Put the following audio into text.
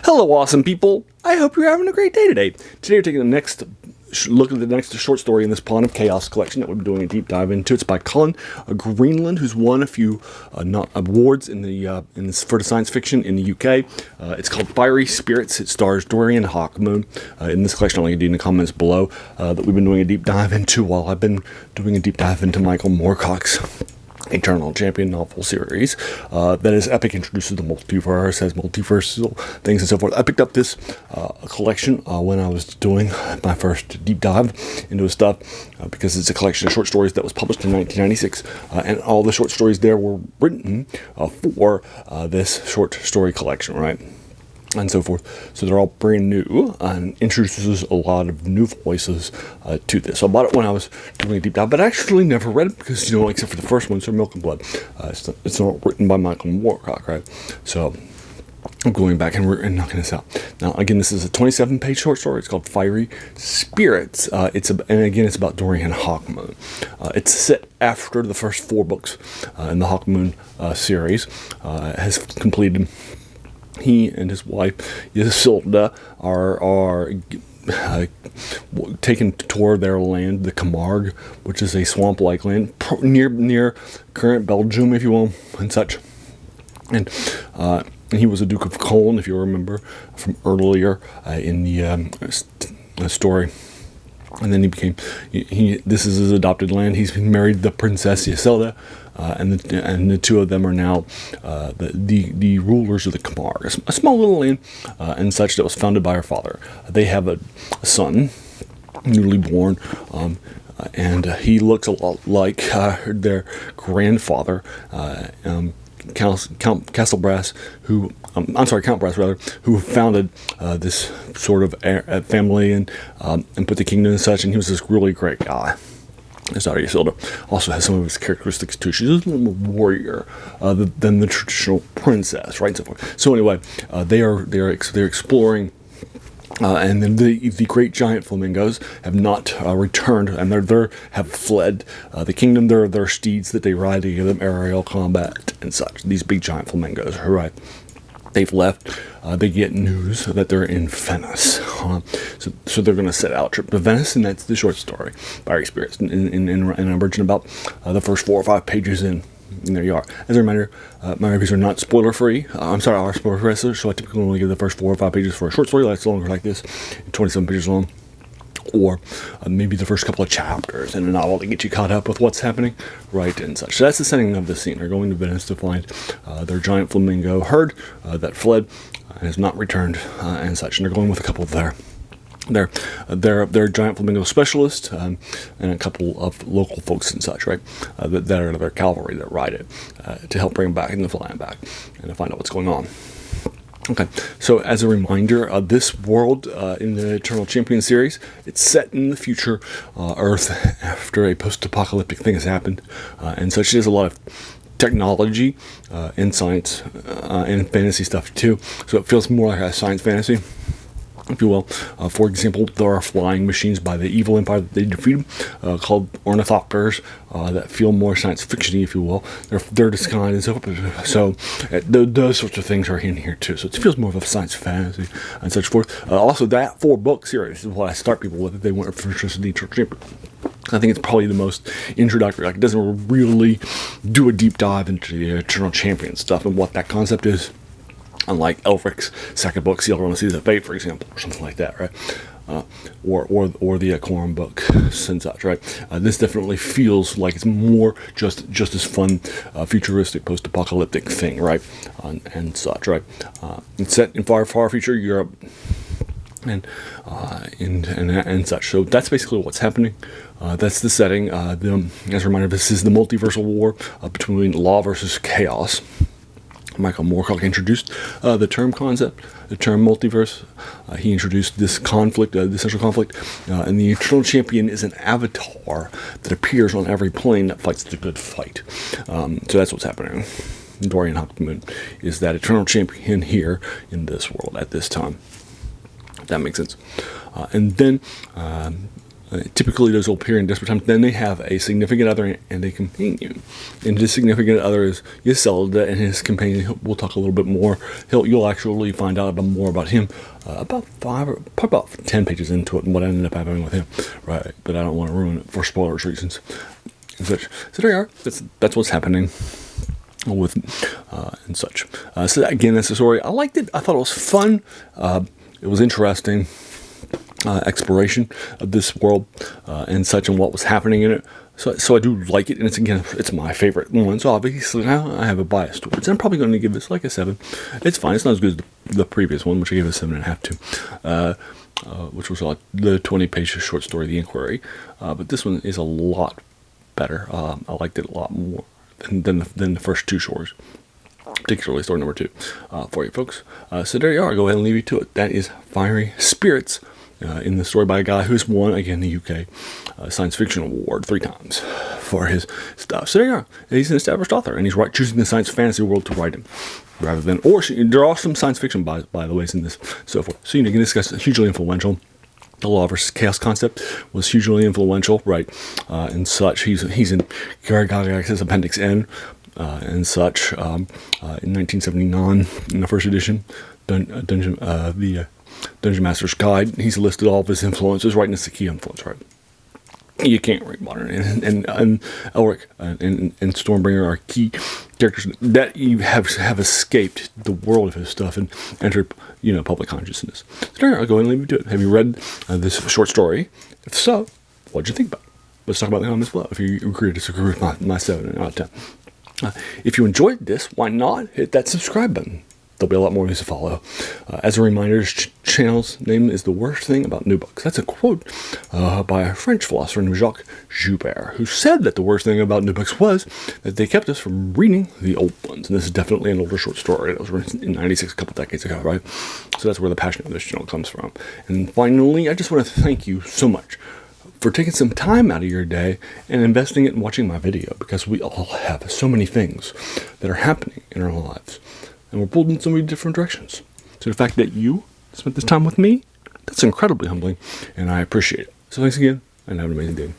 Hello, awesome people. I hope you're having a great day today. Today we're taking the next look at the next short story in this Pawn of Chaos collection that we've been doing a deep dive into. It's by Colin Greenland, who's won a few awards for the science fiction in the UK. It's called Fiery Spirits. It stars Dorian Hawkmoon. In this collection, I'll link it in the comments below that we've been doing a deep dive into while I've been doing a deep dive into Michael Moorcock's Eternal Champion novel series that is epic, introduces the multiverse, has multiversal things and so forth. I picked up this collection when I was doing my first deep dive into his stuff because it's a collection of short stories that was published in 1996, and all the short stories there were written for this short story collection, right? And so forth. So they're all brand new and introduces a lot of new voices to this. So I bought it when I was doing a deep dive, but I actually never read it because, except for the first one, so Milk and Blood. It's not written by Michael Moorcock, right? So I'm going back and knocking this out. Now, again, this is a 27-page short story. It's called Fiery Spirits. It's about Dorian Hawkmoon. It's set after the first 4 books in the Hawkmoon series has completed. He and his wife, Isilda, are taken toward their land, the Camargue, which is a swamp-like land near current Belgium, if you will, and such. And he was a Duke of Colin, if you remember, from earlier in the story. And then he became. This is his adopted land. He's been married to the Princess Isilda, and the two of them are now the rulers of the Camargue, a small little land and such that was founded by her father. They have a son, newly born, and he looks a lot like their grandfather, Count Brass, Count Brass, who founded this sort of family and put the kingdom and such, and he was this really great guy. His daughter Isilda also has some of his characteristics too. She's a little more warrior than the traditional princess, right? And so forth. So anyway, they're exploring. And then the great giant flamingos have not returned, and they have fled the kingdom. Their steeds that they ride to give them aerial combat and such. These big giant flamingos, right? They've left. They get news that they're in Venice, so they're going to set out trip to Venice, and that's the short story, Fiery Spirits. And I'm virgin about the first 4 or 5 pages in. And there you are. As a reminder, my reviews are not spoiler-free. Are spoiler-free, so I typically only give the first 4 or 5 pages for a short story that's longer like this, 27 pages long, or maybe the first couple of chapters in a novel to get you caught up with what's happening, right, and such. So that's the setting of the scene. They're going to Venice to find their giant flamingo herd that fled and has not returned and such, and they're going with a couple of they're giant flamingo specialists and a couple of local folks and such, right? That are their cavalry that ride it to help bring them back and to fly them back and to find out what's going on. Okay, so as a reminder, this world in the Eternal Champion series, it's set in the future Earth after a post-apocalyptic thing has happened, and such. There's a lot of technology and science and fantasy stuff too, so it feels more like a science fantasy, if you will. For example, there are flying machines by the evil empire that they defeated called ornithopters that feel more science fiction-y, if you will. They're disguised and so those sorts of things are in here too. So it feels more of a science fantasy and such forth. Also, that 4-book series is what I start people with if they want to interest in the Eternal Champion. I think it's probably the most introductory. Like, it doesn't really do a deep dive into the Eternal Champion stuff and what that concept is. Unlike Elric's second book, Sealed on the Seas of Fate, for example, or something like that, right? Or the Quorum book and such, right? This definitely feels like it's more just this fun, futuristic, post-apocalyptic thing, right? And such, right? It's set in far, far future Europe and such. So that's basically what's happening. That's the setting. As a reminder, this is the multiversal war between law versus chaos. Michael Moorcock introduced the term concept, the term multiverse. He introduced this conflict, the central conflict, and the Eternal Champion is an avatar that appears on every plane that fights the good fight. So that's what's happening. Dorian Hawkmoon is that Eternal Champion here in this world at this time. If that makes sense. And then Typically, those will appear in desperate times. Then they have a significant other and a companion. And his significant other is Yselda, and his companion, we'll talk a little bit more. You'll actually find out more about him about 10 pages into it and what ended up happening with him. Right, but I don't want to ruin it for spoilers reasons. So there you are. That's what's happening with and such. So again, that's the story. I liked it. I thought it was fun. It was interesting. Exploration of this world and such, and what was happening in it. So I do like it, and it's my favorite one. So obviously now I have a bias towards it. I'm probably going to give this like a 7. It's fine. It's not as good as the previous one, which I gave a 7.5 to, which was the 20-page short story, The Inquiry. But this one is a lot better. I liked it a lot more than the first 2 shorts, particularly story number 2 for you folks. So there you are. I'll go ahead and leave you to it. That is Fiery Spirits. In the story by a guy who's won, again, the UK Science Fiction Award 3 times for his stuff. So there you are. He's an established author, and he's choosing the science fantasy world to write in, rather than, there are some science fiction, by the ways, in this, so forth. So you can discuss hugely influential. The law versus chaos concept was hugely influential, right, and such. He's in Gary Gygax's Appendix N, and such, in 1979, in the first edition, Dungeon Master's Guide. He's listed all of his influences, right, and it's the key influence, right? You can't read modern, and Elric and Stormbringer are key characters that you have escaped the world of his stuff and entered, public consciousness. So there, I'll go and leave you to it. Have you read this short story? If so, what'd you think about it? Let's talk about it in the comments below. If you agree or disagree with my 7 out of 10. If you enjoyed this, why not hit that subscribe button? There'll be a lot more of these to follow. As a reminder, this channel's name is The Worst Thing About New Books. That's a quote by a French philosopher named Jacques Joubert, who said that the worst thing about new books was that they kept us from reading the old ones. And this is definitely an older short story. It was written in 96, a couple decades ago, right? So that's where the passion of this channel comes from. And finally, I just want to thank you so much for taking some time out of your day and investing it in watching my video, because we all have so many things that are happening in our lives. And we're pulled in so many different directions. So the fact that you spent this time with me, that's incredibly humbling, and I appreciate it. So thanks again, and have an amazing day.